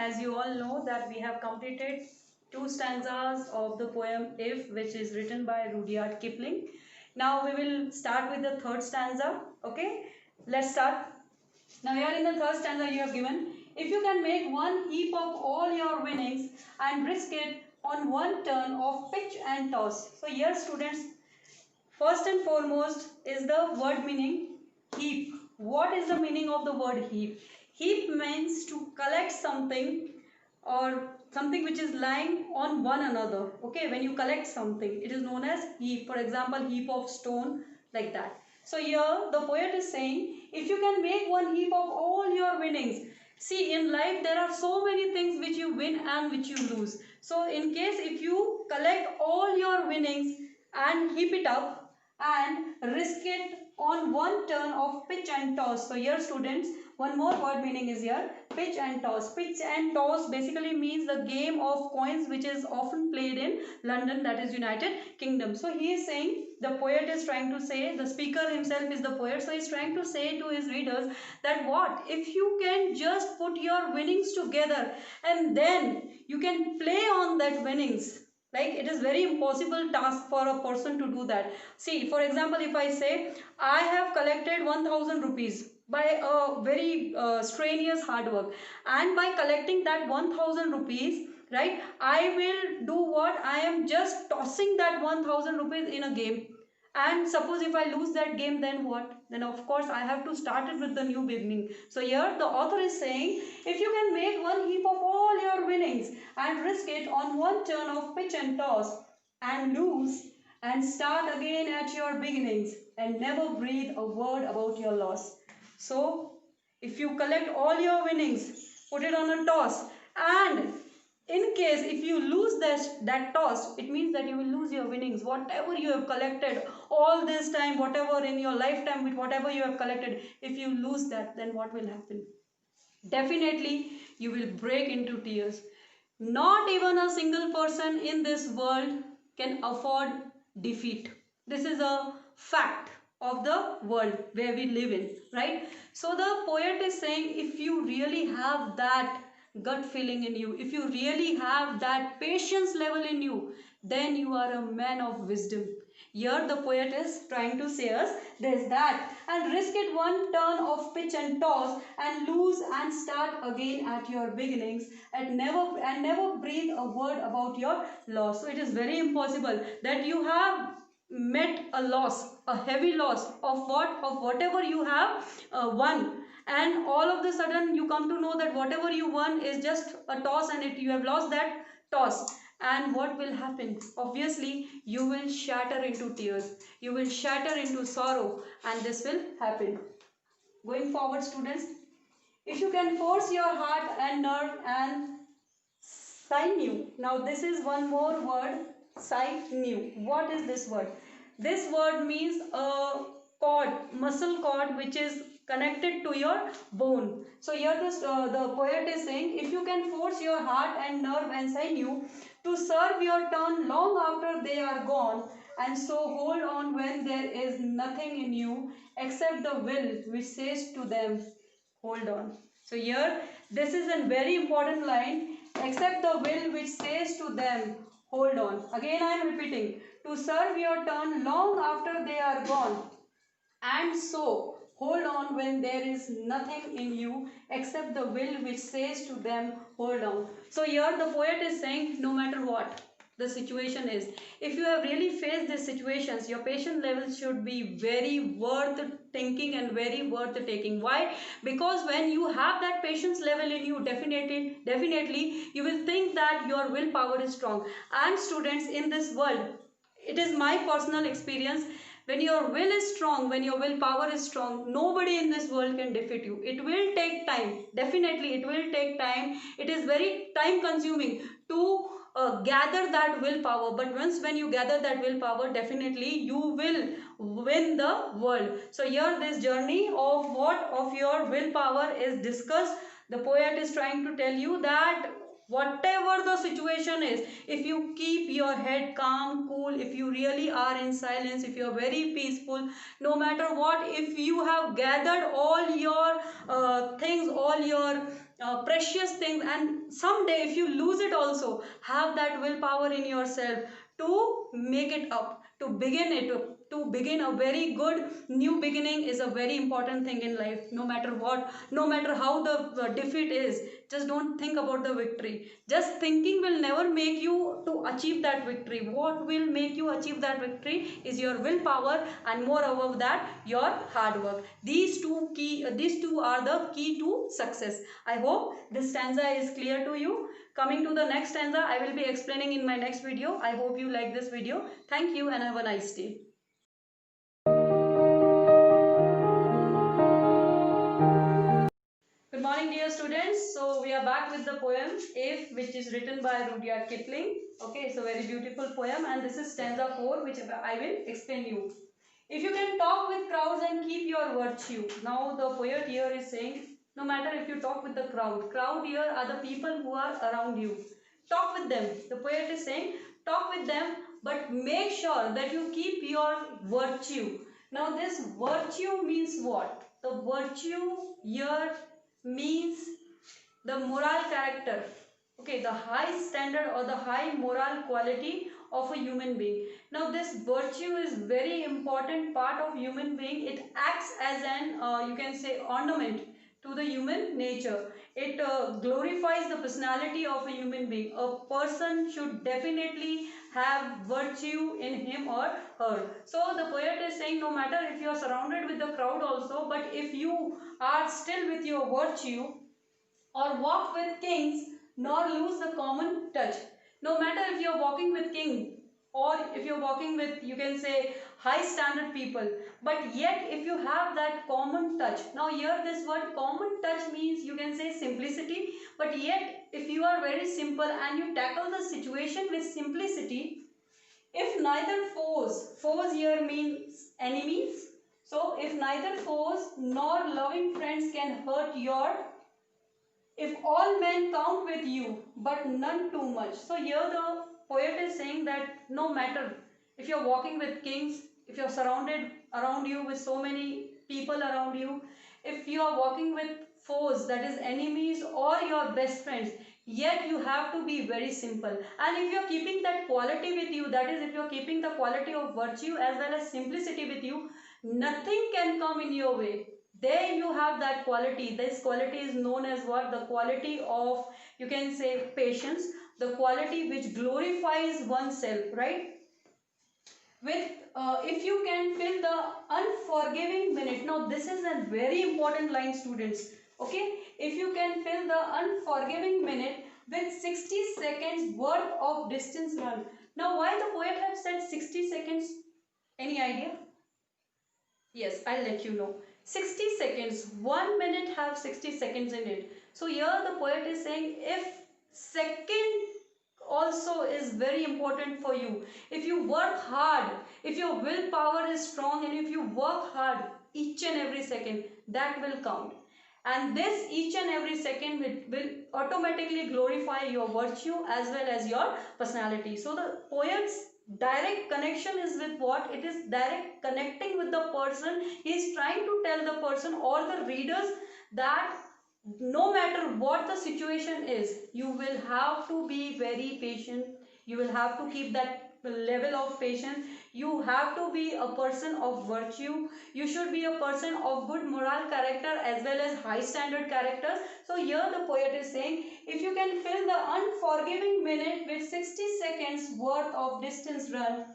as you all know that we have completed two stanzas of the poem If, which is written by Rudyard Kipling. Now we will start with the third stanza. Okay, let's start. Now here in the third stanza you have given, if you can make one heap of all your winnings and risk it on one turn of pitch and toss. So here students, first and foremost is the word meaning heap. What is the meaning of the word heap? Heap means to collect something or something which is lying on one another. Okay, when you collect something, it is known as heap. For example, heap of stone, like that. So here the poet is saying, if you can make one heap of all your winnings. See, in life there are so many things which you win and which you lose. So in case if you collect all your winnings and heap it up and risk it on one turn of pitch and toss. So here students, one more word meaning is here, pitch and toss. Pitch and toss basically means the game of coins which is often played in London, that is United Kingdom. So he is saying, the poet is trying to say, the speaker himself is the poet, so he is trying to say to his readers that what if you can just put your winnings together and then you can play on that winnings. Like, it is very impossible task for a person to do that. See, for example, if I say I have collected 1000 rupees by a very strenuous hard work, and by collecting that 1000 rupees, right, I will do what? I am just tossing that 1000 rupees in a game. And suppose if I lose that game, then what? Then of course I have to start it with the new beginning. So here the author is saying, if you can make one heap of all your winnings and risk it on one turn of pitch and toss and lose and start again at your beginnings and never breathe a word about your loss. So if you collect all your winnings, put it on a toss, and in case if you lose that toss, it means that you will lose your winnings. Whatever you have collected all this time, whatever in your lifetime, with whatever you have collected, if you lose that, then what will happen? Definitely you will break into tears. Not even a single person in this world can afford defeat. This is a fact of the world where we live in, right? So the poet is saying, if you really have that gut feeling in you, if you really have that patience level in you, then you are a man of wisdom. Here the poet is trying to say us, there's that, and risk it one turn of pitch and toss and lose and start again at your beginnings, and never breathe a word about your loss. So it is very impossible that you have met a loss, a heavy loss of what? Of whatever you have won, and all of the sudden you come to know that whatever you won is just a toss, and you have lost that toss. And what will happen? Obviously you will shatter into tears, you will shatter into sorrow, and this will happen. Going forward students, if you can force your heart and nerve and sinew. Now this is one more word, sinew. What is this word? This word means a cord, muscle cord, which is connected to your bone. So here the poet is saying, if you can force your heart and nerve and sinew to serve your turn long after they are gone, and so hold on when there is nothing in you except the will which says to them, hold on. So here this is a very important line, except the will which says to them, hold on. Again I am repeating, to serve your turn long after they are gone, and so hold on when there is nothing in you except the will which says to them, hold on. So here the poet is saying, no matter what the situation is, if you have really faced these situations, your patience level should be very worth thinking and very worth taking. Why? Because when you have that patience level in you, definitely you will think that your willpower is strong. And students, in this world, it is my personal experience, when your will is strong, when your willpower is strong, nobody in this world can defeat you. It will take time. Definitely it will take time. It is very time consuming to gather that willpower, but once when you gather that willpower, definitely you will win the world. So here this journey of what? Of your willpower is discussed. The poet is trying to tell you that whatever the situation is, if you keep your head calm, cool, if you really are in silence, if you are very peaceful, no matter what, if you have gathered all your things, all your precious things, and someday if you lose it also, have that willpower in yourself to make it up, to begin it, to begin a very good new beginning is a very important thing in life. No matter what, no matter how the defeat is, just don't think about the victory. Just thinking will never make you to achieve that victory. What will make you achieve that victory is your willpower, and more above that, your hard work. These two are the key to success. I hope this stanza is clear to you. Coming to the next stanza, I will be explaining in my next video. I hope you like this video. Thank you and have a nice day. Good morning, dear students. So we are back with the poem If, which is written by Rudyard Kipling. Okay, so very beautiful poem, and this is stanza 4, which I will explain you. If you can talk with crowds and keep your virtue. Now the poet here is saying, no matter if you talk with the crowd here are the people who are around you. Talk with them. The poet is saying, talk with them, but make sure that you keep your virtue. Now this virtue means what? The virtue here means the moral character, okay, the high standard or the high moral quality of a human being. Now this virtue is very important part of human being. It acts as an you can say ornament to the human nature. It glorifies the personality of a human being. A person should definitely have virtue in him or her. So the poet is saying, no matter if you are surrounded with the crowd also, but if you are still with your virtue, or walk with kings, nor lose the common touch. No matter if you are walking with king, or if you are walking with, you can say, high standard people, but yet if you have that common touch. Now here this word common touch means, you can say, simplicity, but yet if you are very simple and you tackle the situation with simplicity, if neither foes here means enemies, so if neither foes nor loving friends can hurt your, if all men count with you, but none too much. So here the poet is saying that no matter if you're walking with kings, if you're surrounded around you with so many people around you, if you are walking with foes, that is enemies or your best friends, yet you have to be very simple. And if you're keeping that quality with you, that is if you're keeping the quality of virtue as well as simplicity with you, nothing can come in your way. There you have that quality. This quality is known as what? The quality of, you can say, patience, the quality which glorifies oneself, right? With if you can fill the unforgiving minute. Now this is a very important line, students. Okay, if you can fill the unforgiving minute with 60 seconds worth of distance run. Now why the poet have said 60 seconds? Any idea? Yes, I'll let you know. 60 seconds, 1 minute have 60 seconds in it. So here the poet is saying, if second also is very important for you, if you work hard, if your willpower is strong, and if you work hard each and every second, that will count. And this each and every second will automatically glorify your virtue as well as your personality. So the poet's direct connection is with what? It is direct connecting with the person. He is trying to tell the person or the readers that no matter what the situation is, you will have to be very patient. You will have to keep that level of patience. You have to be a person of virtue. You should be a person of good moral character as well as high standard character. So here the poet is saying, if you can fill the unforgiving minute with 60 seconds worth of distance run.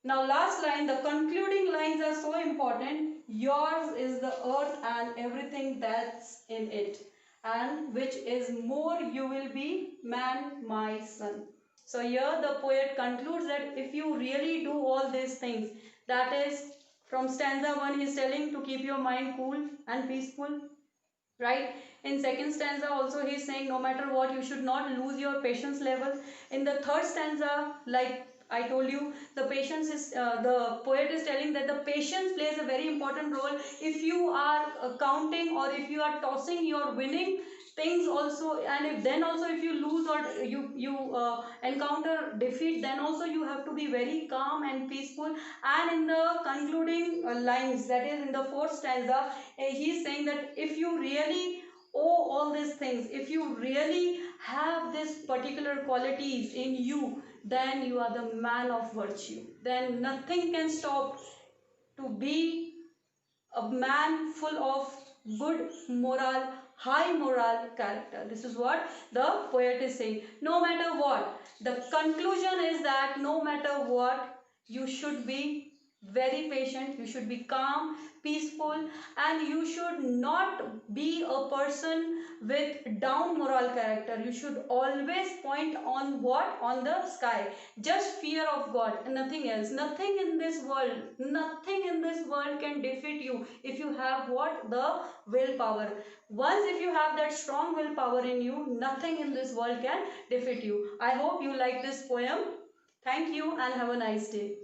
Now last line, the concluding lines are so important. Yours is the earth and everything that's in it, and which is more you will be, man, my son. So here the poet concludes that if you really do all these things, that is from stanza 1 he is telling to keep your mind cool and peaceful, right? In second stanza also he is saying no matter what you should not lose your patience level. In the third stanza, like I told you, the patience is the poet is telling that the patience plays a very important role. If you are counting, or if you are tossing your winning things also, and if then also if you lose or you encounter defeat, then also you have to be very calm and peaceful. And in the concluding lines, that is in the fourth stanza, he is saying that if you really oh, all these things, if you really have these particular qualities in you, then you are the man of virtue. Then nothing can stop to be a man full of good moral, high moral character. This is what the poet is saying. No matter what, the conclusion is that no matter what, you should be very patient, you should be calm, peaceful, and you should not be a person with down moral character. You should always point on what? On the sky. Just fear of God and nothing else. Nothing in this world, nothing in this world can defeat you if you have what? The willpower. Once if you have that strong willpower in you, nothing in this world can defeat you. I hope you like this poem. Thank you and have a nice day.